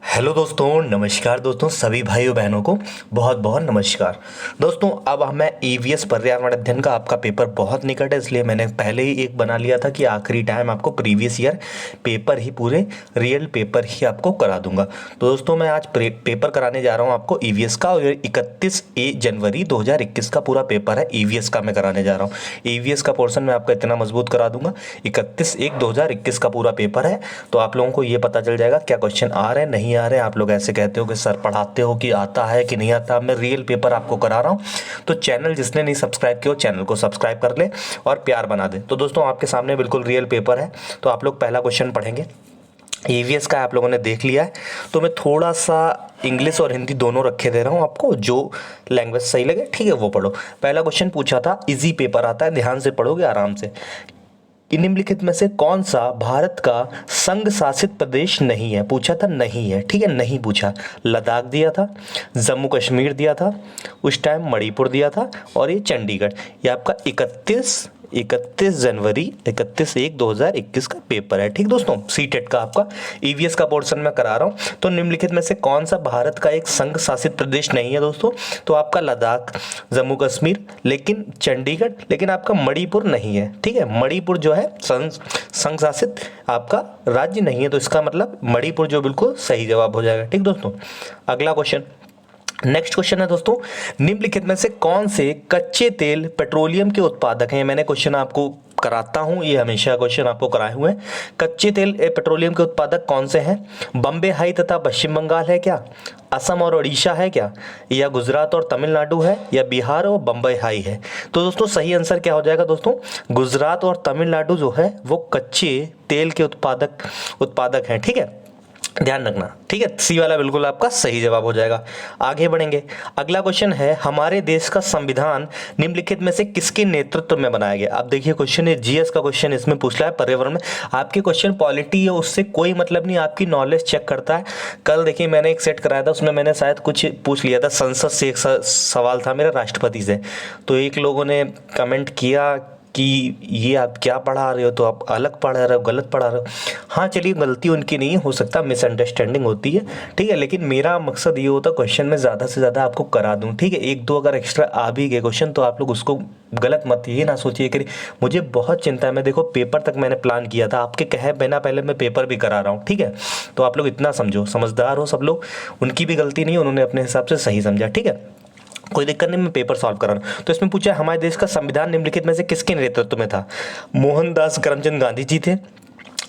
Hello दोस्तों, नमस्कार दोस्तों, सभी भाइयों बहनों को बहुत बहुत नमस्कार। दोस्तों, अब मैं ईवीएस पर्यावरण अध्ययन का आपका पेपर बहुत निकट है, इसलिए मैंने पहले ही एक बना लिया था कि आखिरी टाइम आपको प्रीवियस ईयर पेपर ही पूरे रियल पेपर ही आपको करा दूंगा। तो दोस्तों, मैं आज पेपर कराने जा रहा हूँ आपको ईवीएस का, और 31 जनवरी 2021 का पूरा पेपर है ईवीएस का मैं कराने जा रहा हूँ। ईवीएस का पोर्शन मैं आपका इतना मजबूत करा दूंगा। 31/1/2021 का पूरा पेपर है, तो आप लोगों को ये पता चल जाएगा क्या क्वेश्चन आ रहे हैं नहीं आ रहे हैं। आप लोग ऐसे कहते हो कि सर पढ़ाते हो कि आता है कि नहीं आता, मैं रियल पेपर आपको करा रहा हूँ। तो चैनल जिसने नहीं सब्सक्राइब किया चैनल को सब्सक्राइब कर ले और प्यार बना दे। तो दोस्तों, आपके सामने बिल्कुल रियल पेपर है, तो आप लोग पहला क्वेश्चन पढ़ेंगे। ईवीएस का आप लोगों ने देख लिया है, तो मैं थोड़ा सा इंग्लिश और हिंदी दोनों रखे दे रहा हूँ आपको, जो लैंग्वेज सही लगे ठीक है वो पढ़ो। पहला क्वेश्चन पूछा था, इजी पेपर आता है, ध्यान से पढ़ोगे आराम से। निम्नलिखित में से कौन सा भारत का संघ शासित प्रदेश नहीं है? पूछा था नहीं है, ठीक है, नहीं पूछा। लद्दाख दिया था, जम्मू कश्मीर दिया था, उस टाइम मणिपुर दिया था, और ये चंडीगढ़। ये आपका 31 जनवरी 31/1/2021 का पेपर है, ठीक दोस्तों, सीटेट का आपका ईवीएस का पोर्शन में करा रहा हूँ। तो निम्नलिखित में से कौन सा भारत का एक संघ शासित प्रदेश नहीं है दोस्तों? तो आपका लद्दाख, जम्मू कश्मीर, लेकिन चंडीगढ़, लेकिन आपका मणिपुर नहीं है, ठीक है। मणिपुर जो है संघ शासित आपका राज्य नहीं है, तो इसका मतलब मणिपुर जो बिल्कुल सही जवाब हो जाएगा, ठीक दोस्तों। अगला क्वेश्चन, नेक्स्ट क्वेश्चन है दोस्तों, निम्नलिखित में से कौन से कच्चे तेल पेट्रोलियम के उत्पादक हैं? मैंने क्वेश्चन आपको कराता हूं, ये हमेशा क्वेश्चन आपको कराए हुए हैं। कच्चे तेल पेट्रोलियम के उत्पादक कौन से हैं? बम्बे हाई तथा पश्चिम बंगाल है क्या? असम और उड़ीसा है क्या? या गुजरात और तमिलनाडु है? या बिहार और बम्बई हाई है? तो दोस्तों, सही आंसर क्या हो जाएगा दोस्तों? गुजरात और तमिलनाडु जो है वो कच्चे तेल के उत्पादक हैं, ठीक है, ध्यान रखना, ठीक है। सी वाला बिल्कुल आपका सही जवाब हो जाएगा। आगे बढ़ेंगे, अगला क्वेश्चन है, हमारे देश का संविधान निम्नलिखित में से किसके नेतृत्व में बनाया गया? अब देखिए, क्वेश्चन है जीएस का क्वेश्चन, इसमें पूछ रहा है पर्यावरण में। आपके क्वेश्चन पॉलिटी है, उससे कोई मतलब नहीं, आपकी नॉलेज चेक करता है। कल देखिए मैंने एक सेट कराया था, उसमें मैंने शायद कुछ पूछ लिया था, संसद से एक सवाल था मेरा राष्ट्रपति से, तो एक लोगों ने कमेंट किया कि ये आप क्या पढ़ा रहे हो, तो आप अलग पढ़ा रहे हो, गलत पढ़ा रहे हो। हाँ चलिए, गलती उनकी नहीं हो सकता, मिसअंडरस्टैंडिंग होती है, ठीक है, लेकिन मेरा मकसद ये होता क्वेश्चन में ज़्यादा से ज़्यादा आपको करा दूं, ठीक है। एक दो अगर एक्स्ट्रा आ भी गए क्वेश्चन तो आप लोग उसको गलत मत ये ना सोचिए कि मुझे बहुत चिंता है। मैं देखो पेपर तक मैंने प्लान किया था, आपके कहे बिना पहले मैं पेपर भी करा रहा हूँ, ठीक है। तो आप लोग इतना समझो, समझदार हो सब लोग, उनकी भी गलती नहीं, उन्होंने अपने हिसाब से सही समझा, ठीक है, कोई दिक्कत नहीं, मैं पेपर सॉल्व कर रहा हूँ। तो इसमें पूछा है, हमारे देश का संविधान निम्नलिखित में से किसके नेतृत्व में था? मोहनदास करमचंद गांधी जी थे,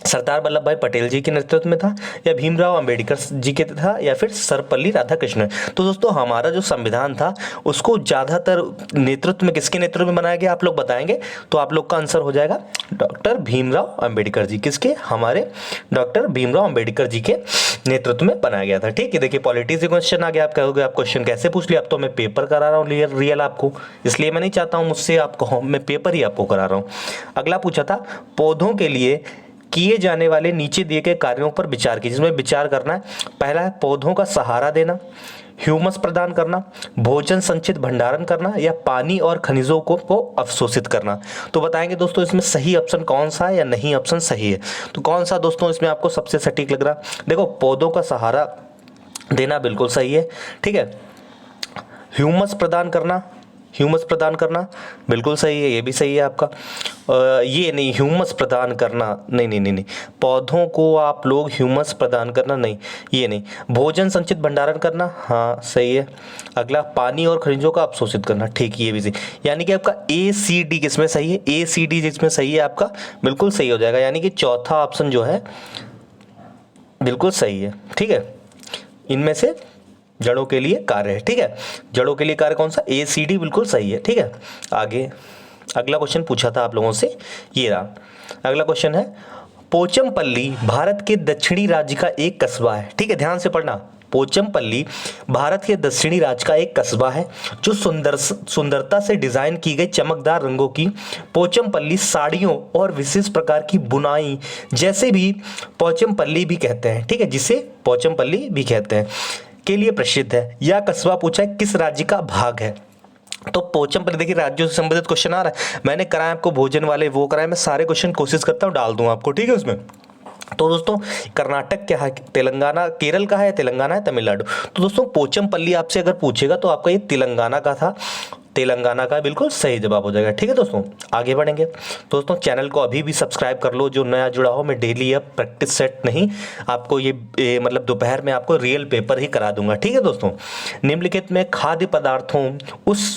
सरदार वल्लभ भाई पटेल जी के नेतृत्व में था, या भीमराव अंबेडकर जी के था, या फिर सर्वपल्ली राधाकृष्णन। तो दोस्तों, हमारा जो संविधान था उसको ज़्यादातर नेतृत्व में किसके नेतृत्व में बनाया गया, आप लोग बताएंगे, तो आप लोग का आंसर हो जाएगा डॉक्टर भीमराव अंबेडकर जी। किसके? हमारे डॉक्टर भीमराव अंबेडकर जी के नेतृत्व में बनाया गया था, ठीक है। देखिए पॉलिटिक्स क्वेश्चन आ गया, आप कहोगे आप क्वेश्चन कैसे पूछ लिया? अब तो मैं पेपर करा रहा हूँ रियल आपको, इसलिए मैं नहीं चाहता हूँ मुझसे आप कहो, मैं पेपर ही आपको करा रहा हूँ। अगला पूछा था, पौधों के लिए किए जाने वाले नीचे दिए गए कार्यों पर विचार कीजिए। जिसमें विचार करना है, पहला है पौधों का सहारा देना, ह्यूमस प्रदान करना, भोजन संचित भंडारण करना, या पानी और खनिजों को अवशोषित करना। तो बताएंगे दोस्तों इसमें सही ऑप्शन कौन सा है या नहीं ऑप्शन सही है? तो कौन सा दोस्तों इसमें आपको सबसे सटीक लग रहा? देखो, पौधों का सहारा देना बिल्कुल सही है, ठीक है। ह्यूमस प्रदान करना बिल्कुल सही है, ये भी सही है आपका। ये नहीं, ह्यूमस प्रदान करना नहीं नहीं नहीं नहीं, पौधों को आप लोग ह्यूमस प्रदान करना नहीं, ये नहीं। भोजन संचित भंडारण करना, हाँ सही है। अगला, पानी और खनिजों का अवशोषित करना, ठीक, ये भी सही। यानी कि आपका ए सी डी किसमें सही है? ए सी डी जिसमें सही है आपका बिल्कुल सही हो जाएगा, यानी कि चौथा ऑप्शन जो है बिल्कुल सही है, ठीक है। इनमें से जड़ों के लिए कार्य है, ठीक है, जड़ों के लिए कार्य कौन सा? ए सी डी बिल्कुल सही है, ठीक है। आगे अगला क्वेश्चन पूछा था आप लोगों से, ये रहा अगला क्वेश्चन है, पोचमपल्ली भारत के दक्षिणी राज्य का एक कस्बा है, ठीक है, ध्यान से पढ़ना। पोचमपल्ली भारत के दक्षिणी राज्य का एक कस्बा है जो सुंदरता से डिजाइन की गई चमकदार रंगों की पोचमपल्ली साड़ियों और विशेष प्रकार की बुनाई जैसे भी पोचमपल्ली भी कहते हैं, ठीक है, जिसे पोचमपल्ली भी कहते हैं, के लिए प्रसिद्ध है। यह कस्बा पूछा है किस राज्य का भाग है? तो पोचमपल्ली, देखिए राज्यों से संबंधित क्वेश्चन आ रहा है, मैंने कराया आपको भोजन वाले वो कराए, मैं सारे क्वेश्चन कोशिश करता हूँ डाल दूं आपको, ठीक है उसमें। तो दोस्तों कर्नाटक क्या है, तेलंगाना, केरल का है, तेलंगाना है, तमिलनाडु। तो दोस्तों पोचमपल्ली आपसे अगर पूछेगा तो आपका ये तेलंगाना का था, तेलंगाना का बिल्कुल सही जवाब हो जाएगा। ठीक है दोस्तों, आगे बढ़ेंगे। दोस्तों चैनल को अभी भी सब्सक्राइब कर लो, जो नया जुड़ा हो। मैं डेली अब प्रैक्टिस सेट नहीं, आपको ये मतलब दोपहर में आपको रियल पेपर ही करा दूंगा। ठीक है दोस्तों, निम्नलिखित में खाद्य पदार्थों उस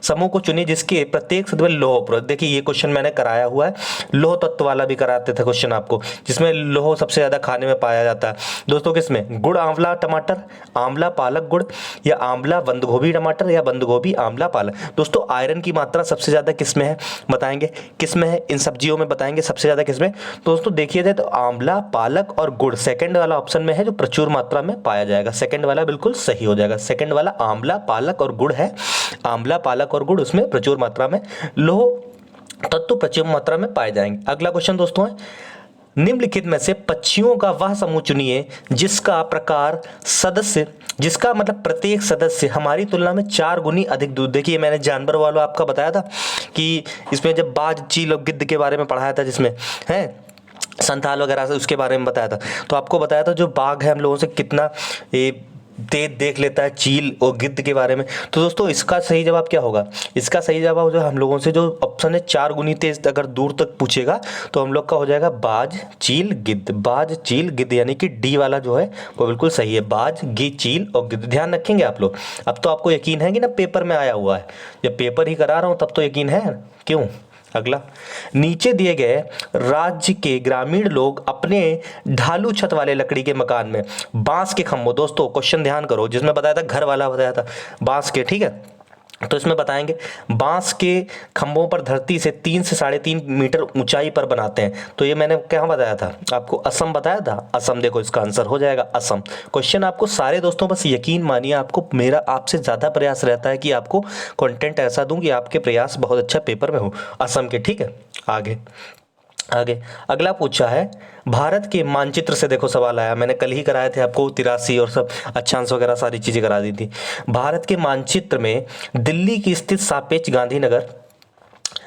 समूह को चुनिए जिसके प्रत्येक सदस्य में लौह, देखिए ये क्वेश्चन मैंने कराया हुआ है, लौह तत्व वाला भी कराते थे क्वेश्चन आपको, जिसमें लौह सबसे ज्यादा खाने में पाया जाता है दोस्तों। किसमें? गुड़ आंवला टमाटर, आंवला पालक गुड़, या आंवला बंद गोभी टमाटर, या बंद गोभी आंवला पालक। दोस्तों आयरन की मात्रा सबसे ज्यादा किसमें है बताएंगे, किसमें है इन सब्जियों में बताएंगे सबसे ज्यादा किसमें। दोस्तों देखिए जाए तो आंवला, पालक और गुड़ सेकंड वाला ऑप्शन में है जो प्रचुर मात्रा में पाया जाएगा। सेकंड वाला बिल्कुल सही हो जाएगा। सेकंड वाला आंवला, पालक और गुड़ है, आंवला, पालक और गुड़, उसमें प्रचुर मात्रा में लौह तत्व प्रचुर मात्रा में पाए जाएंगे। अगला क्वेश्चन दोस्तों है, निम्नलिखित में से पक्षियों का वह समूह चुनिए जिसका प्रकार सदस्य, जिसका मतलब प्रत्येक सदस्य हमारी तुलना में 4 गुनी अधिक दूध। देखिए मैंने जानवर वाला आपका बताया था कि इसमें जब बाज, चील और गिद्ध के बारे में पढ़ाया था, जिसमें है संथाल वगैरह से उसके बारे में बताया था, तो आपको बताया था जो बाघ है हम लोगों से कितना तेज देख लेता है, चील और गिद्ध के बारे में। तो दोस्तों इसका सही जवाब क्या होगा? इसका सही जवाब जो हम लोगों से जो ऑप्शन है 4 गुनी तेज अगर दूर तक पूछेगा तो हम लोग का हो जाएगा बाज, चील, गिद्ध। बाज, चील, गिद्ध, यानी कि डी वाला जो है वो बिल्कुल सही है, बाज, चील और गिद्ध। ध्यान रखेंगे आप लोग। अब तो आपको यकीन है कि ना पेपर में आया हुआ है, जब पेपर ही करा रहा हूँ तब तो यकीन है, क्यों? अगला, नीचे दिए गए राज्य के ग्रामीण लोग अपने ढालू छत वाले लकड़ी के मकान में बांस के खंभों, दोस्तों क्वेश्चन ध्यान करो, जिसमें बताया था घर वाला बताया था बांस के, ठीक है, तो इसमें बताएंगे बांस के खंभों पर धरती से 3 से 3.5 मीटर ऊंचाई पर बनाते हैं। तो ये मैंने क्या बताया था आपको? असम बताया था। असम, देखो इसका आंसर हो जाएगा असम। क्वेश्चन आपको सारे दोस्तों बस यकीन मानिए, आपको मेरा आपसे ज़्यादा प्रयास रहता है कि आपको कंटेंट ऐसा दूं कि आपके प्रयास बहुत अच्छा पेपर में हो। असम के, ठीक है। आगे आगे अगला पूछा है, भारत के मानचित्र से देखो सवाल आया, मैंने कल ही कराए थे आपको 83 और सब अक्षांश वगैरह सारी चीज़ें करा दी थी। भारत के मानचित्र में दिल्ली की स्थित सापेक्ष गांधीनगर,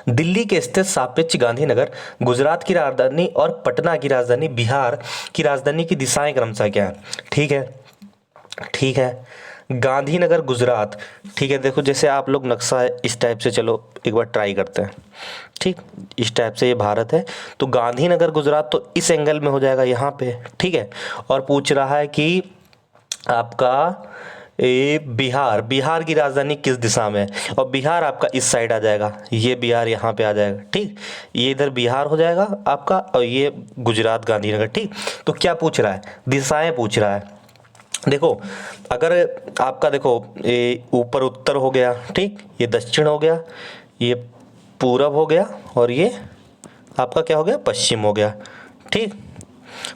दिल्ली के स्थित सापेक्ष गांधीनगर, गुजरात की राजधानी और पटना की राजधानी, बिहार की राजधानी की दिशाएं क्रमशः क्या है? ठीक है, ठीक है, गांधीनगर गुजरात, ठीक है। देखो जैसे आप लोग नक्शा है इस टाइप से, चलो एक बार ट्राई करते हैं, ठीक, इस टाइप से ये भारत है, तो गांधीनगर गुजरात तो इस एंगल में हो जाएगा यहाँ पे, ठीक है। और पूछ रहा है कि आपका बिहार, बिहार की राजधानी किस दिशा में है, और बिहार आपका इस साइड आ जाएगा, ये बिहार यहाँ पे आ जाएगा, ठीक, ये इधर बिहार हो जाएगा आपका, और ये गुजरात गांधीनगर, ठीक। तो क्या पूछ रहा है? दिशाएं पूछ रहा है। देखो अगर आपका देखो ये ऊपर उत्तर हो गया, ठीक, ये दक्षिण हो गया, ये पूरब हो गया, और ये आपका क्या हो गया? पश्चिम हो गया, ठीक,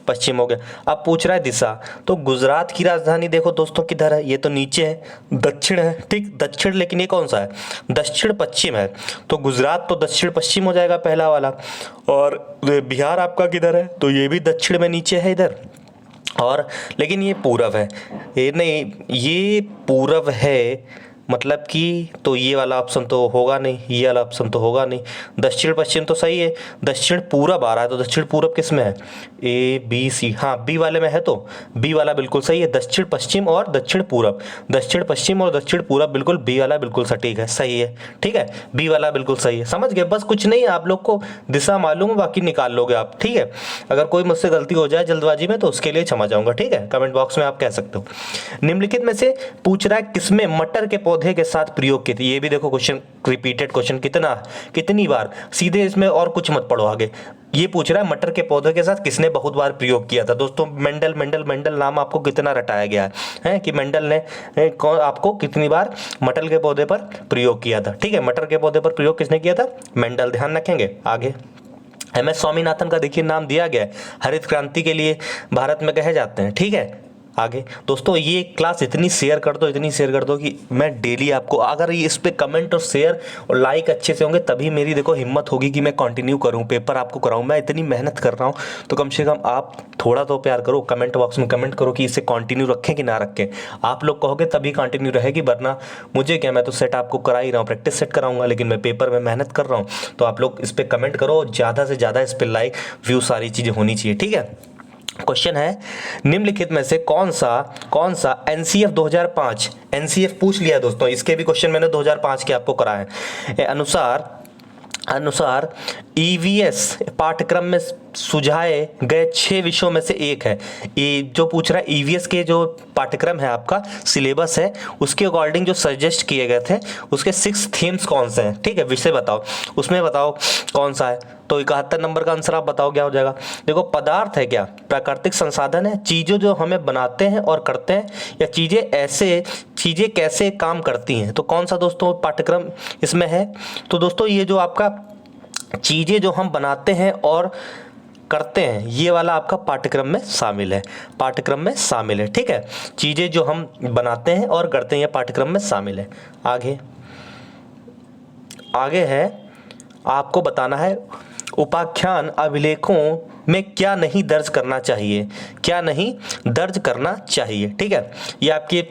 पश्चिम हो गया। अब पूछ रहा है दिशा, तो गुजरात की राजधानी देखो दोस्तों किधर है? ये तो नीचे है, दक्षिण है, ठीक, दक्षिण, लेकिन ये कौन सा है? दक्षिण पश्चिम है, तो गुजरात तो दक्षिण पश्चिम हो जाएगा पहला वाला। और बिहार आपका किधर है? तो ये भी दक्षिण में नीचे है इधर, और लेकिन ये पूरब है, ये नहीं, ये पूरब है, मतलब कि तो ये वाला ऑप्शन तो होगा नहीं, ये वाला ऑप्शन तो होगा नहीं। दक्षिण पश्चिम तो सही है, दक्षिण पूरब आ रहा है, तो दक्षिण पूरब किस में है? ए बी सी, हाँ बी वाले में है, तो बी वाला बिल्कुल सही है, दक्षिण पश्चिम और दक्षिण पूरब, दक्षिण पश्चिम और दक्षिण पूरब, बिल्कुल बी वाला बिल्कुल सटीक है, सही है, ठीक है, बी वाला बिल्कुल सही है। समझ गए? बस कुछ नहीं, आप लोग को दिशा मालूम है, बाकी निकाल लोगे आप, ठीक है। अगर कोई मुझसे गलती हो जाए जल्दबाजी में तो उसके लिए क्षमा चाहूंगा, ठीक है, कमेंट बॉक्स में आप कह सकते हो। निम्नलिखित में से पूछ रहा है किसमें मटर के पौधे के साथ प्रयोग किए थे? ये भी देखो क्वेश्चन, रिपीटेड क्वेश्चन, कितनी बार, सीधे इसमें और कुछ मत पढ़ो आगे। ये पूछ रहा है मटर के पौधे के साथ किसने बहुत बार प्रयोग किया था? दोस्तों मेंडल, मेंडल, मेंडल नाम आपको कितना रटाया गया है कि मेंडल ने आपको कितनी बार मटर के पौधे पर प्रयोग किया था, ठीक है। मटर के पौधे पर प्रयोग किसने किया था? मेंडल, ध्यान रखेंगे। आगे एम.एस. स्वामीनाथन का देखिए नाम दिया गया है, हरित क्रांति के लिए भारत में कहे जाते हैं, ठीक है। आगे दोस्तों ये क्लास इतनी शेयर कर दो, इतनी शेयर कर दो कि मैं डेली आपको, अगर ये इस पे कमेंट और शेयर और लाइक अच्छे से होंगे तभी मेरी देखो हिम्मत होगी कि मैं कंटिन्यू करूं, पेपर आपको कराऊं। मैं इतनी मेहनत कर रहा हूं तो कम से कम आप थोड़ा तो प्यार करो, कमेंट बॉक्स में कमेंट करो कि इसे कंटिन्यू रखें कि ना रखें। आप लोग कहोगे तभी कंटिन्यू रहेगी, वरना मुझे क्या, मैं तो सेट आपको करा ही रहा हूँ, प्रैक्टिस सेट कराऊंगा, लेकिन मैं पेपर में मेहनत कर रहा हूँ। तो आप लोग इस पर कमेंट करो, ज़्यादा से ज़्यादा इस पर लाइक, व्यू, सारी चीज़ें होनी चाहिए, ठीक है। क्वेश्चन है, निम्नलिखित में से कौन सा एनसीएफ 2005, एनसीएफ पूछ लिया दोस्तों, इसके भी क्वेश्चन मैंने 2005 के आपको कराए अनुसार ईवीएस पाठ्यक्रम में सुझाए गए 6 विषयों में से एक है। ये जो पूछ रहा है ईवीएस के जो पाठ्यक्रम है आपका सिलेबस है उसके अकॉर्डिंग जो सजेस्ट किए गए थे उसके 6 थीम्स कौन से हैं, ठीक है, विषय बताओ, उसमें बताओ कौन सा है। तो 71 नंबर का आंसर आप बताओ क्या हो जाएगा। देखो, पदार्थ है क्या, प्राकृतिक संसाधन है, चीज़ें जो हमें बनाते हैं और करते हैं, या चीज़ें कैसे काम करती हैं। तो कौन सा दोस्तों पाठ्यक्रम इसमें है। तो दोस्तों ये जो आपका चीज़ें जो हम बनाते हैं और करते हैं ये वाला आपका पाठ्यक्रम में शामिल है, ठीक है। चीज़ें जो हम बनाते हैं और करते हैं ये पाठ्यक्रम में शामिल है। आगे है, आपको बताना है उपाख्यान अभिलेखों में क्या नहीं दर्ज करना चाहिए, ठीक है। ये आपकी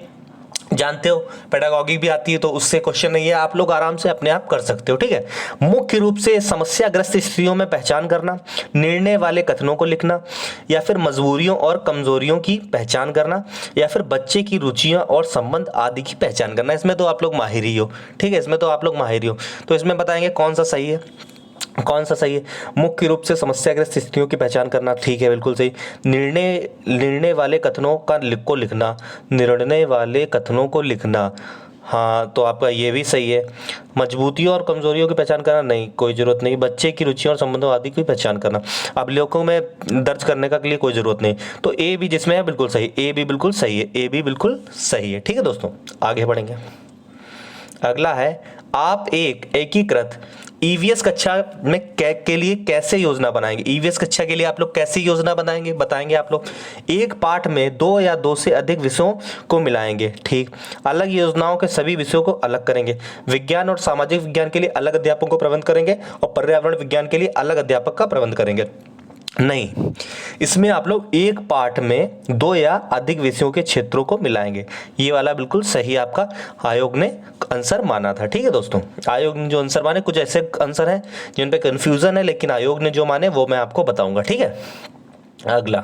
जानते हो पेडागॉगी भी आती है तो उससे क्वेश्चन नहीं है, आप लोग आराम से अपने आप कर सकते हो, ठीक है। मुख्य रूप से समस्याग्रस्त स्थितियों में पहचान करना, निर्णय वाले कथनों को लिखना, या फिर मजबूरियों और कमजोरियों की पहचान करना, या फिर बच्चे की रुचियां और संबंध आदि की पहचान करना। इसमें तो आप लोग माहिर ही हो, ठीक है, तो इसमें बताएंगे कौन सा सही है। मुख्य रूप से समस्याग्रस्त स्थितियों की पहचान करना, ठीक है, बिल्कुल सही। निर्णय वाले कथनों को लिखना, हाँ, तो आपका ये भी सही है। मजबूतियों और कमजोरियों की पहचान करना, नहीं, कोई जरूरत नहीं। बच्चे की रुचियों और संबंधों आदि की पहचान करना, अभिलेखों में दर्ज करने का के लिए कोई जरूरत नहीं। तो ए भी जिसमें है बिल्कुल सही, ए भी बिल्कुल सही है, ठीक है दोस्तों। आगे बढ़ेंगे, अगला है, आप एक एकीकृत ईवीएस कक्षा में के लिए कैसे योजना बनाएंगे। ईवीएस कक्षा के लिए आप लोग कैसे योजना बनाएंगे, बताएंगे आप लोग। एक पाठ में 2 या 2 से अधिक विषयों को मिलाएंगे, ठीक। अलग योजनाओं के सभी विषयों को अलग करेंगे। विज्ञान और सामाजिक विज्ञान के लिए अलग अध्यापकों को प्रबंध करेंगे और पर्यावरण विज्ञान के लिए अलग अध्यापक का प्रबंध करेंगे। नहीं, इसमें आप लोग एक पाठ में 2 या अधिक विषयों के क्षेत्रों को मिलाएंगे। ये वाला बिल्कुल सही आपका आयोग ने आंसर माना था, ठीक है दोस्तों। आयोग ने जो आंसर माने, कुछ ऐसे आंसर हैं जिन पे कंफ्यूजन है, लेकिन आयोग ने जो माने वो मैं आपको बताऊंगा, ठीक है। अगला,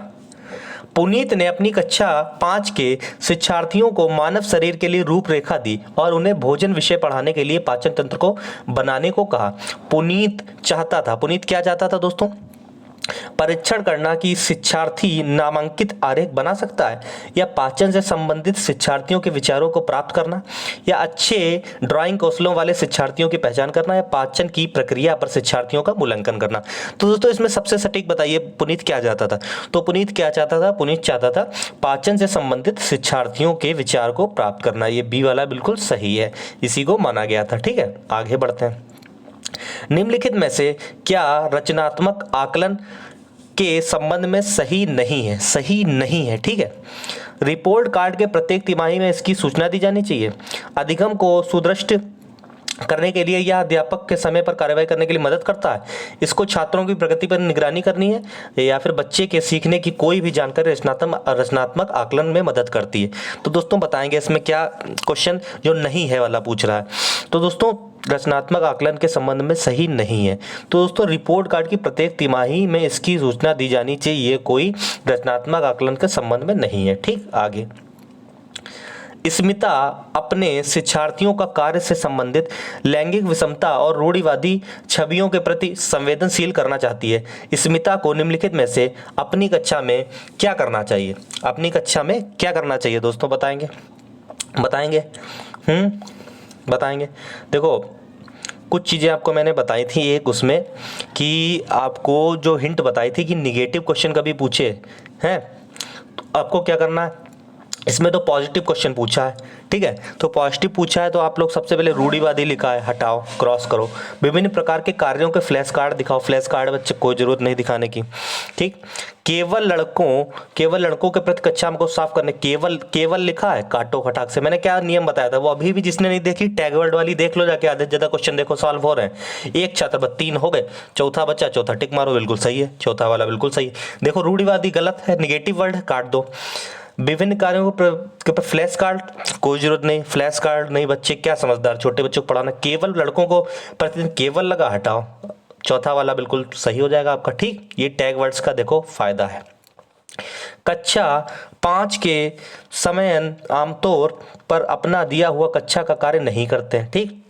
पुनीत ने अपनी कक्षा 5 के शिक्षार्थियों को मानव शरीर के लिए रूपरेखा दी और उन्हें भोजन विषय पढ़ाने के लिए पाचन तंत्र को बनाने को कहा। पुनीत क्या चाहता था दोस्तों, परीक्षण करना कि शिक्षार्थी नामांकित आरेख बना सकता है, या पाचन से संबंधित शिक्षार्थियों के विचारों को प्राप्त करना, या अच्छे ड्राइंग कौशलों वाले शिक्षार्थियों की पहचान करना, या पाचन की प्रक्रिया पर शिक्षार्थियों का मूल्यांकन करना। तो दोस्तों इसमें सबसे सटीक बताइए पुनीत क्या चाहता था। तो पुनीत चाहता था पाचन से संबंधित शिक्षार्थियों के विचार को प्राप्त करना। ये बी वाला बिल्कुल सही है, इसी को माना गया था, ठीक है। आगे बढ़ते हैं, निम्नलिखित में से क्या रचनात्मक आकलन के संबंध में सही नहीं है, ठीक है। रिपोर्ट कार्ड के प्रत्येक तिमाही में इसकी सूचना दी जानी चाहिए। अधिगम को सुदृढ़ करने के लिए या अध्यापक के समय पर कार्रवाई करने के लिए मदद करता है। इसको छात्रों की प्रगति पर निगरानी करनी है, या फिर बच्चे के सीखने की कोई भी जानकारी रचनात्मक आकलन में मदद करती है। तो दोस्तों बताएंगे इसमें क्या क्वेश्चन जो नहीं है वाला पूछ रहा है। तो दोस्तों रचनात्मक आकलन के संबंध में सही नहीं है। तो दोस्तों रिपोर्ट कार्ड की प्रत्येक तिमाही में इसकी सूचना दी जानी चाहिए, ये कोई रचनात्मक आकलन के संबंध में नहीं है, ठीक। आगे, स्मिता अपने शिक्षार्थियों का कार्य से संबंधित लैंगिक विषमता और रूढ़िवादी छवियों के प्रति संवेदनशील करना चाहती है। स्मिता को निम्नलिखित में से अपनी कक्षा में क्या करना चाहिए दोस्तों, बताएंगे। देखो, कुछ चीज़ें आपको मैंने बताई थी, एक उसमें कि आपको जो हिंट बताई थी कि निगेटिव क्वेश्चन कभी पूछे हैं तो आपको क्या करना है। इसमें तो पॉजिटिव क्वेश्चन पूछा है, ठीक है। तो पॉजिटिव पूछा है तो आप लोग सबसे पहले रूढ़िवादी लिखा है, हटाओ, क्रॉस करो। विभिन्न प्रकार के कार्यों के फ्लैश कार्ड दिखाओ। फ्लैश कार्ड बच्चे कोई जरूरत नहीं दिखाने की, ठीक। केवल लड़कों के प्रति कक्षा को साफ करने, केवल लिखा है, काटो खटाक से। मैंने क्या नियम बताया था वो अभी भी जिसने नहीं देखी टैग वर्ड वाली देख लो जाके, आधे ज्यादा क्वेश्चन देखो सॉल्व हो रहे हैं। एक छात्र पर 3 हो गए, चौथा बच्चा, चौथा टिक मारो, बिल्कुल सही है, चौथा वाला बिल्कुल सही। देखो रूढ़िवादी गलत है, निगेटिव वर्ड काट दो। विभिन्न कार्यों के पर फ्लैश कार्ड, कोई जरूरत नहीं, फ्लैश कार्ड नहीं, बच्चे क्या समझदार, छोटे बच्चों को पढ़ाना। केवल लड़कों को प्रतिदिन केवल लगा, हटाओ, चौथा वाला बिल्कुल सही हो जाएगा आपका, ठीक। ये टैग वर्ड्स का देखो फायदा है। कक्षा 5 के समय आमतौर पर अपना दिया हुआ कक्षा का कार्य नहीं करते हैं। ठीक,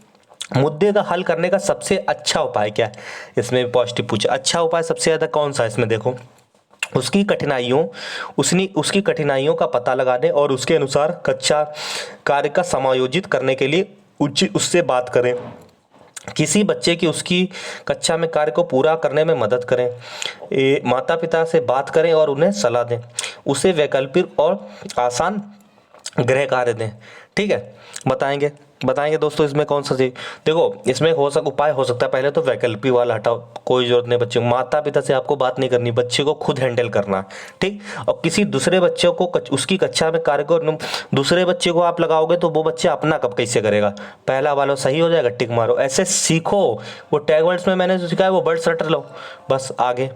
मुद्दे का हल करने का सबसे अच्छा उपाय क्या है, इसमें पॉजिटिव पूछा। अच्छा उपाय सबसे ज़्यादा कौन सा है, इसमें देखो उसकी कठिनाइयों का पता लगाने और उसके अनुसार कक्षा कार्य का समायोजित करने के लिए उससे बात करें। किसी बच्चे की उसकी कक्षा में कार्य को पूरा करने में मदद करें। माता पिता से बात करें और उन्हें सलाह दें। उसे वैकल्पिक और आसान गृह कार्य दें। ठीक है, बताएंगे दोस्तों इसमें कौन सा चीज। देखो इसमें उपाय हो सकता है, पहले तो वैकल्पिक वाला हटाओ, कोई जरूरत नहीं बच्चे को, माता पिता से आपको बात नहीं करनी, बच्चे को खुद हैंडल करना है। ठीक, और किसी दूसरे बच्चे को उसकी कक्षा में कार्य को दूसरे बच्चे को आप लगाओगे तो वो बच्चा अपना कब कैसे करेगा, पहला वाला सही हो जाएगा, टिक मारो, ऐसे सीखो। वो टैग वर्ड्स में मैंने जो सिखाया वो वर्ड्स रट लो बस। आगे,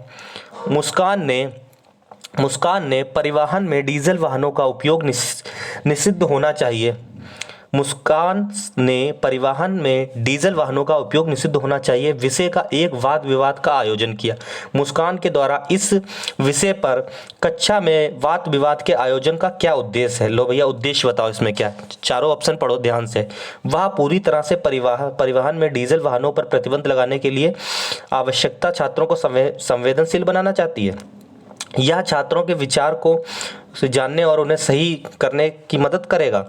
मुस्कान ने परिवहन में डीजल वाहनों का उपयोग निषिद्ध होना चाहिए। मुस्कान ने परिवहन में डीजल वाहनों का उपयोग निषिद्ध होना चाहिए विषय का एक वाद विवाद का आयोजन किया। मुस्कान के द्वारा इस विषय पर कक्षा में वाद विवाद के आयोजन का क्या उद्देश्य है। लो भैया उद्देश्य बताओ इसमें क्या है, चारों ऑप्शन पढ़ो ध्यान से। वह पूरी तरह से परिवहन में डीजल वाहनों पर प्रतिबंध लगाने के लिए आवश्यकता छात्रों को संवेदनशील बनाना चाहती है। यह छात्रों के विचार को से जानने और उन्हें सही करने की मदद करेगा।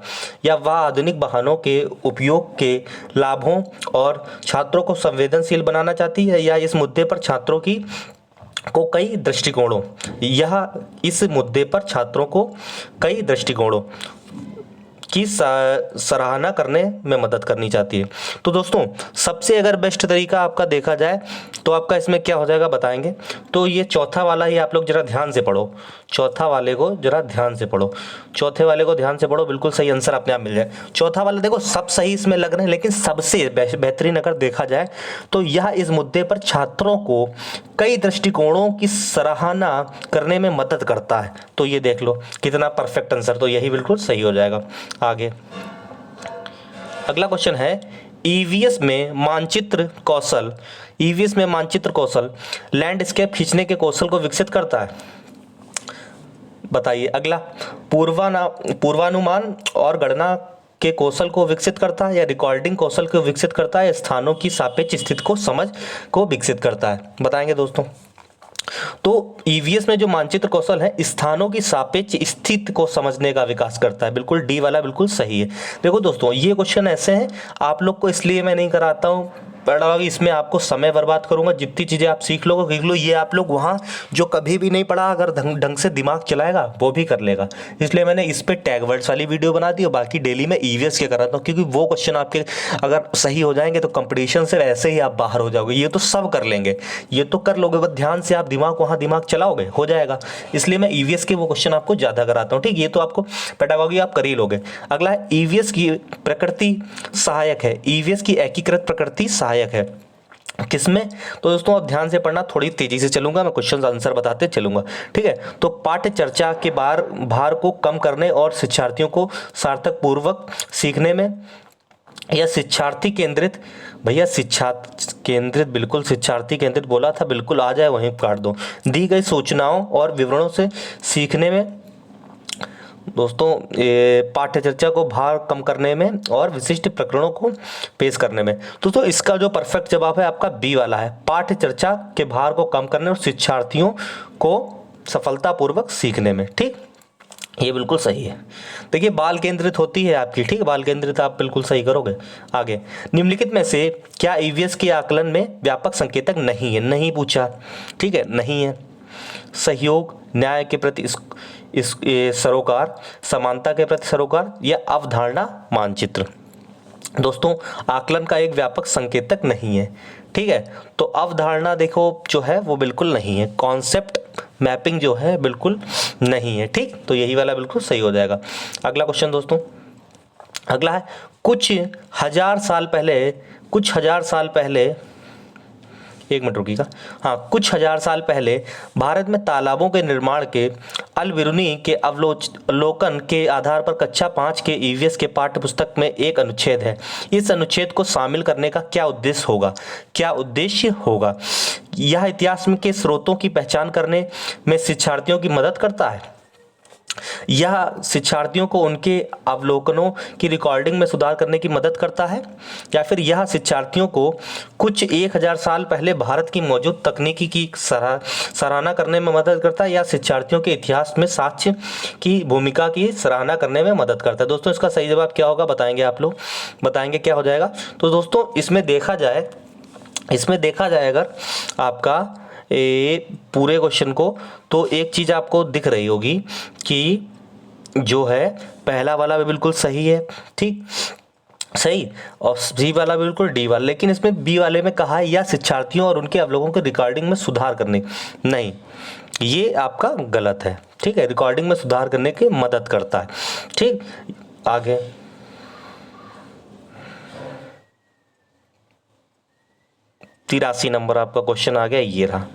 या वह आधुनिक वाहनों के उपयोग के लाभों और छात्रों को संवेदनशील बनाना चाहती है। या इस मुद्दे पर छात्रों की को कई दृष्टिकोणों यह इस मुद्दे पर छात्रों को कई दृष्टिकोणों की सराहना करने में मदद करनी चाहती है। तो दोस्तों सबसे अगर बेस्ट तरीका आपका देखा जाए तो आपका इसमें क्या हो जाएगा बताएंगे। तो ये चौथा वाला ही आप लोग जरा ध्यान से पढ़ो, चौथा वाले को जरा ध्यान से पढ़ो, चौथे वाले को ध्यान से पढ़ो, बिल्कुल सही आंसर अपने आप मिल जाए। चौथा वाला देखो सब सही इसमें लग रहे हैं, लेकिन सबसे बेहतरीन अगर देखा जाए तो यह इस मुद्दे पर छात्रों को कई दृष्टिकोणों की सराहना करने में मदद करता है। तो ये देख लो कितना परफेक्ट आंसर, तो यही बिल्कुल सही हो जाएगा। आगे अगला क्वेश्चन है, ईवीएस में मानचित्र कौशल लैंडस्केप खींचने के कौशल को विकसित करता है। बताइए। अगला, पूर्वानुमान और गणना के कौशल को विकसित करता है, या रिकॉर्डिंग कौशल को विकसित करता है, या स्थानों की सापेक्ष स्थिति को समझ को विकसित करता है। बताएंगे दोस्तों। तो ईवीएस में जो मानचित्र कौशल है स्थानों की सापेक्ष स्थिति को समझने का विकास करता है। बिल्कुल डी वाला बिल्कुल सही है। देखो दोस्तों ये क्वेश्चन ऐसे हैं, आप लोग को इसलिए मैं नहीं कराता हूँ, इसमें आपको समय बर्बाद करूंगा, जितनी चीज़ें आप सीख लो ये आप लोग वहाँ जो कभी भी नहीं पढ़ा अगर ढंग से दिमाग चलाएगा वो भी कर लेगा। इसलिए मैंने इस पे टैग वर्ड्स वाली वीडियो बना दी और बाकी डेली में ईवीएस के कराता हूँ, क्योंकि वो क्वेश्चन आपके अगर सही हो जाएंगे तो कंपटीशन से वैसे ही आप बाहर हो जाओगे। ये तो सब कर लेंगे, ये तो कर लोगे, बस ध्यान से आप दिमाग चलाओगे हो जाएगा। इसलिए मैं ईवीएस के वो क्वेश्चन आपको ज़्यादा कराता हूँ। ठीक, ये तो आपको पेडागॉजी आप कर ही लोगे। अगला है, ईवीएस की प्रकृति सहायक है, ईवीएस की एकीकृत प्रकृति सहायक है किसमें। तो दोस्तों आप ध्यान से पढ़ना, थोड़ी तेजी से चलूंगा मैं, क्वेश्चन आंसर बताते चलूंगा। ठीक है, तो पाठ्य चर्चा के भार को कम करने और शिक्षार्थियों को सार्थक पूर्वक सीखने में, या शिक्षार्थी केंद्रित, भैया बिल्कुल शिक्षार्थी केंद्रित बोला था, बिल्कुल आ जाए वहीं काट दो। दी गई सूचनाओं और विवरणों से सीखने में दोस्तों पाठ्य चर्चा को भार कम करने में और विशिष्ट प्रकरणों को पेश करने में। दोस्तों इसका जो परफेक्ट जवाब है आपका बी वाला है, पाठ्य चर्चा के भार को कम करने और शिक्षार्थियों को सफलतापूर्वक सीखने में। ठीक, ये बिल्कुल सही है। देखिए बाल केंद्रित होती है आपकी, ठीक है, बाल केंद्रित आप बिल्कुल सही करोगे। आगे, निम्नलिखित में से क्या ईवीएस के आकलन में व्यापक संकेतक नहीं है, नहीं पूछा, ठीक है, नहीं है। सहयोग, न्याय के प्रति सरोकार, समानता के प्रति सरोकार, या अवधारणा मानचित्र। दोस्तों आकलन का एक व्यापक संकेतक नहीं है। ठीक है, तो अवधारणा देखो जो है वो बिल्कुल नहीं है, कॉन्सेप्ट मैपिंग जो है बिल्कुल नहीं है। ठीक, तो यही वाला बिल्कुल सही हो जाएगा। अगला क्वेश्चन दोस्तों, अगला है, कुछ हजार साल पहले एक मिनट रुकिएगा। हाँ, कुछ हजार साल पहले भारत में तालाबों के निर्माण के अल-बिरूनी के अवलोकन के आधार पर कक्षा 5 के ईवीएस के पाठ्य पुस्तक में एक अनुच्छेद है। इस अनुच्छेद को शामिल करने का क्या उद्देश्य होगा? यह इतिहास के स्रोतों की पहचान करने में शिक्षार्थियों की मदद करता है। यह शिक्षार्थियों को उनके अवलोकनों की रिकॉर्डिंग में सुधार करने की मदद करता है, या फिर यह शिक्षार्थियों को कुछ 1000 साल पहले भारत की मौजूद तकनीकी की सराहना करने में मदद करता है, या शिक्षार्थियों के इतिहास में साक्ष्य की भूमिका की सराहना करने में मदद करता है। दोस्तों, इसका सही जवाब क्या होगा बताएंगे आप लोग? बताएंगे क्या हो जाएगा? तो दोस्तों, इसमें देखा जाए अगर आपका पूरे क्वेश्चन को, तो एक चीज़ आपको दिख रही होगी कि जो है पहला वाला भी बिल्कुल सही है, ठीक सही, और सी वाला बिल्कुल डी वाला, लेकिन इसमें बी वाले में कहा है या शिक्षार्थियों और उनके अवलोकन के रिकॉर्डिंग में सुधार करने, नहीं, ये आपका गलत है। ठीक है, रिकॉर्डिंग में सुधार करने की मदद करता है। ठीक, आगे 83 नंबर आपका क्वेश्चन आ गया, ये रहा।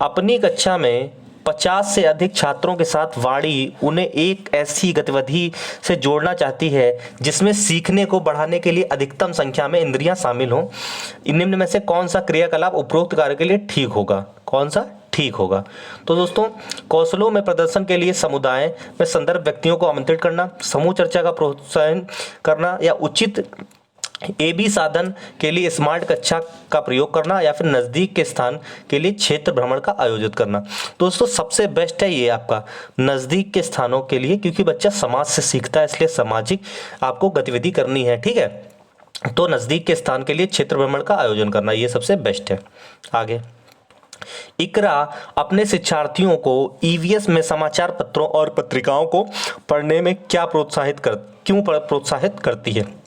अपनी कक्षा में 50 से अधिक छात्रों के साथ वाणी उन्हें एक ऐसी गतिविधि से जोड़ना चाहती है जिसमें सीखने को बढ़ाने के लिए अधिकतम संख्या में इंद्रियां शामिल हों। निम्न में से कौन सा क्रियाकलाप उपरोक्त कार्य के लिए ठीक होगा? कौन सा ठीक होगा? तो दोस्तों, कौशलों में प्रदर्शन के लिए समुदाय में संदर्भ व्यक्तियों को आमंत्रित करना, समूह चर्चा का प्रोत्साहन करना, या उचित AB साधन के लिए स्मार्ट कक्षा का प्रयोग करना, या फिर नज़दीक के स्थान के लिए क्षेत्र भ्रमण का आयोजित करना। दोस्तों, सबसे बेस्ट है ये आपका नज़दीक के स्थानों के लिए, क्योंकि बच्चा समाज से सीखता है, इसलिए सामाजिक आपको गतिविधि करनी है। ठीक है, तो नज़दीक के स्थान के लिए क्षेत्र भ्रमण का आयोजन करना, ये सबसे बेस्ट है। आगे, इकरा अपने शिक्षार्थियों को ईवीएस में समाचार पत्रों और पत्रिकाओं को पढ़ने में क्यों प्रोत्साहित करती है?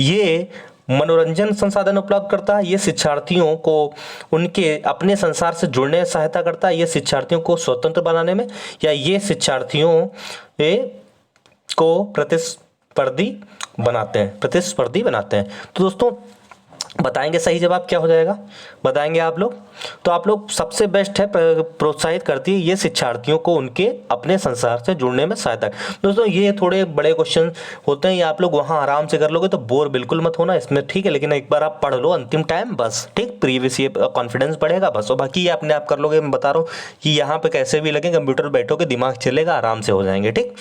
ये मनोरंजन संसाधन उपलब्ध करता है, ये शिक्षार्थियों को उनके अपने संसार से जुड़ने में सहायता करता है, ये शिक्षार्थियों को स्वतंत्र बनाने में, या ये शिक्षार्थियों को प्रतिस्पर्धी बनाते हैं। तो दोस्तों, बताएंगे सही जवाब क्या हो जाएगा? बताएंगे आप लोग? तो आप लोग सबसे बेस्ट है, प्रोत्साहित करती है ये शिक्षार्थियों को उनके अपने संसार से जुड़ने में सहायता। दोस्तों, ये थोड़े बड़े क्वेश्चन होते हैं, ये आप लोग वहाँ आराम से कर लोगे, तो बोर बिल्कुल मत होना इसमें। ठीक है, लेकिन एक बार आप पढ़ लो अंतिम टाइम, बस। ठीक, प्रीवियस ये कॉन्फिडेंस बढ़ेगा बस, और बाकी ये अपने आप कर लोगे। मैं बता रहा हूँ कि यहाँ पे कैसे भी लगे, कंप्यूटर बैठोगे, दिमाग चलेगा, आराम से हो जाएंगे। ठीक,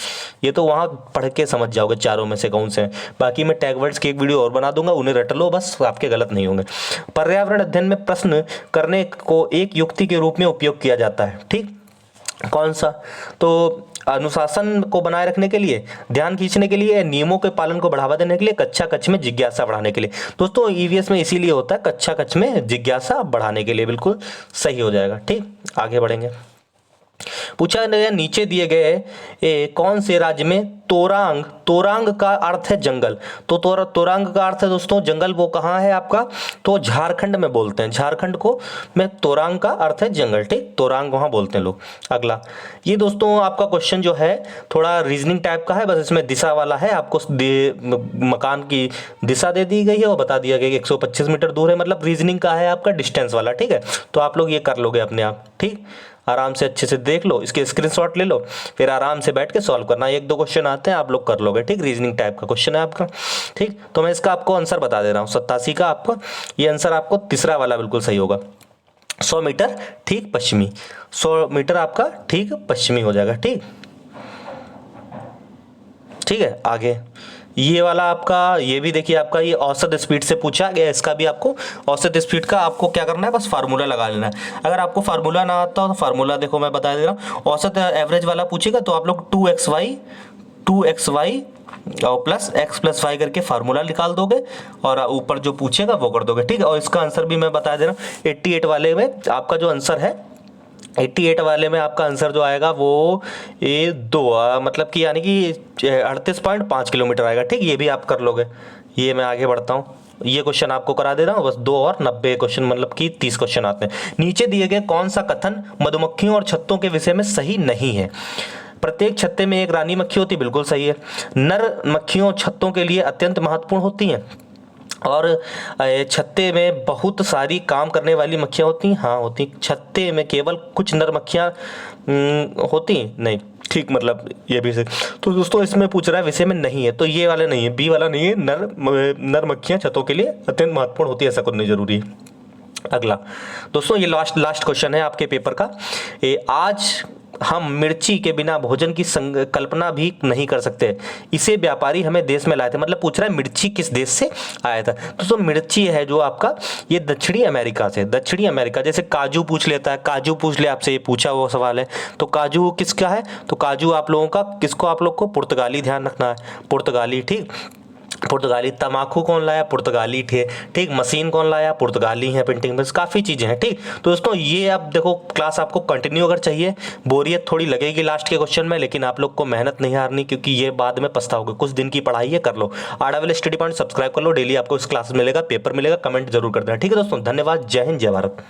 ये तो वहाँ पढ़ के समझ जाओगे चारों में से कौन से हैं। बाकी मैं टैग वर्ड्स की एक वीडियो और बना दूंगा, उन्हें रट लो बस, आपके गलत नहीं होंगे। पर्यावरण अध्ययन में प्रश्न करने को एक युक्ति के रूप में उपयोग किया जाता है। ठीक, कौन सा? तो अनुशासन को बनाए रखने के लिए, ध्यान खींचने के लिए, नियमों के पालन को बढ़ावा देने के लिए, कक्षा कक्ष में जिज्ञासा बढ़ाने के लिए। दोस्तों, ईवीएस में इसीलिए होता है, कक्षा कक्ष में जिज्ञासा बढ़ाने के लिए, बिल्कुल सही हो जाएगा। ठीक, आगे बढ़ेंगे। पूछा गया, नीचे दिए गए कौन से राज्य में तोरांग का अर्थ है जंगल? तो तोरांग का अर्थ है दोस्तों जंगल, वो कहाँ है आपका? तो झारखंड में बोलते हैं, झारखंड को में तोरांग का अर्थ है जंगल। ठीक, तोरांग वहाँ बोलते हैं लोग। अगला, ये दोस्तों आपका क्वेश्चन जो है थोड़ा रीजनिंग टाइप का है, बस इसमें दिशा वाला है। आपको मकान की दिशा दे दी गई है और बता दिया गया कि 125 मीटर दूर है, मतलब रीजनिंग का है आपका, डिस्टेंस वाला। ठीक है, तो आप लोग ये कर लोगे अपने आप। ठीक, आराम से अच्छे से देख लो, इसके स्क्रीनशॉट ले लो, फिर आराम से बैठ के सॉल्व करना। एक दो क्वेश्चन आते हैं, आप लोग कर लोगे। ठीक, रीजनिंग टाइप का क्वेश्चन है आपका। ठीक, तो मैं इसका आपको आंसर बता दे रहा हूँ। 87 का आपको ये आंसर आपको तीसरा वाला बिल्कुल सही होगा। 100 मीटर ठीक पश्चिमी, 100 मीटर आपका ठीक पश्चिमी हो जाएगा। ठीक, ठीक है। आगे ये वाला आपका, ये भी देखिए आपका, ये औसत स्पीड से पूछा गया। इसका भी आपको औसत स्पीड का आपको क्या करना है, बस फार्मूला लगा लेना है। अगर आपको फार्मूला ना आता हो तो फार्मूला देखो मैं बता दे रहा हूँ। औसत एवरेज वाला पूछेगा तो आप लोग 2xy और प्लस x प्लस वाई करके फार्मूला निकाल दोगे, और ऊपर जो पूछेगा वो कर दोगे। ठीक है, और इसका आंसर भी मैं बता दे रहा हूँ। 88 वाले में आपका जो आंसर है, 88 वाले में आपका आंसर जो आएगा वो ये 2 मतलब कि यानी कि 38.5 किलोमीटर आएगा। ठीक, ये भी आप कर लोगे। ये मैं आगे बढ़ता हूँ, ये क्वेश्चन आपको करा दे रहा हूँ बस। 2 और 90 क्वेश्चन, मतलब कि 30 क्वेश्चन आते हैं। नीचे दिए गए कौन सा कथन मधुमक्खियों और छत्तों के विषय में सही नहीं है? प्रत्येक छत्ते में एक रानी मक्खी होती, बिल्कुल सही है। नर मक्खियों छत्तों के लिए अत्यंत महत्वपूर्ण होती हैं। और छत्ते में बहुत सारी काम करने वाली मक्खियाँ होती हैं, हाँ होती। छत्ते में केवल कुछ नर मक्खियाँ होती हैं, नहीं। ठीक, मतलब ये भी सही। तो दोस्तों इसमें पूछ रहा है विषय में नहीं है, तो ये वाला नहीं है, बी वाला नहीं है। नर मक्खियाँ छतों के लिए अत्यंत महत्वपूर्ण होती है, ऐसा कुछ नहीं जरूरी है। अगला दोस्तों, ये लास्ट लास्ट क्वेश्चन है आपके पेपर का। आज हम मिर्ची के बिना भोजन की कल्पना भी नहीं कर सकते, इसे व्यापारी हमें देश में लाए थे। मतलब पूछ रहा है मिर्ची किस देश से आया था। दोस्तों मिर्ची है जो आपका, ये दक्षिणी अमेरिका से, दक्षिणी अमेरिका। जैसे काजू पूछ लेता है, काजू पूछ ले आपसे, ये पूछा वो सवाल है। तो काजू किसका है, तो काजू आप लोगों का, किसको आप लोग को, पुर्तगाली, ध्यान रखना है, पुर्तगाली। ठीक, पुर्तगाली। तम्बाकू कौन लाया, पुर्तगाली थे। ठीक, मशीन कौन लाया, पुर्तगाली है। प्रिंटिंग प्रेस, काफ़ी चीज़ें हैं। ठीक, तो दोस्तों ये आप देखो, क्लास आपको कंटिन्यू अगर चाहिए, बोरियत थोड़ी लगेगी लास्ट के क्वेश्चन में, लेकिन आप लोग को मेहनत नहीं हारनी, क्योंकि ये बाद में पछताओगे। कुछ दिन की पढ़ाई है, कर लो। आरडब्ल्यू स्टडी पॉइंट सब्सक्राइब कर लो, डेली आपको इस क्लास मिलेगा, पेपर मिलेगा, कमेंट जरूर कर देना। ठीक है दोस्तों, धन्यवाद। जय हिंद, जय भारत।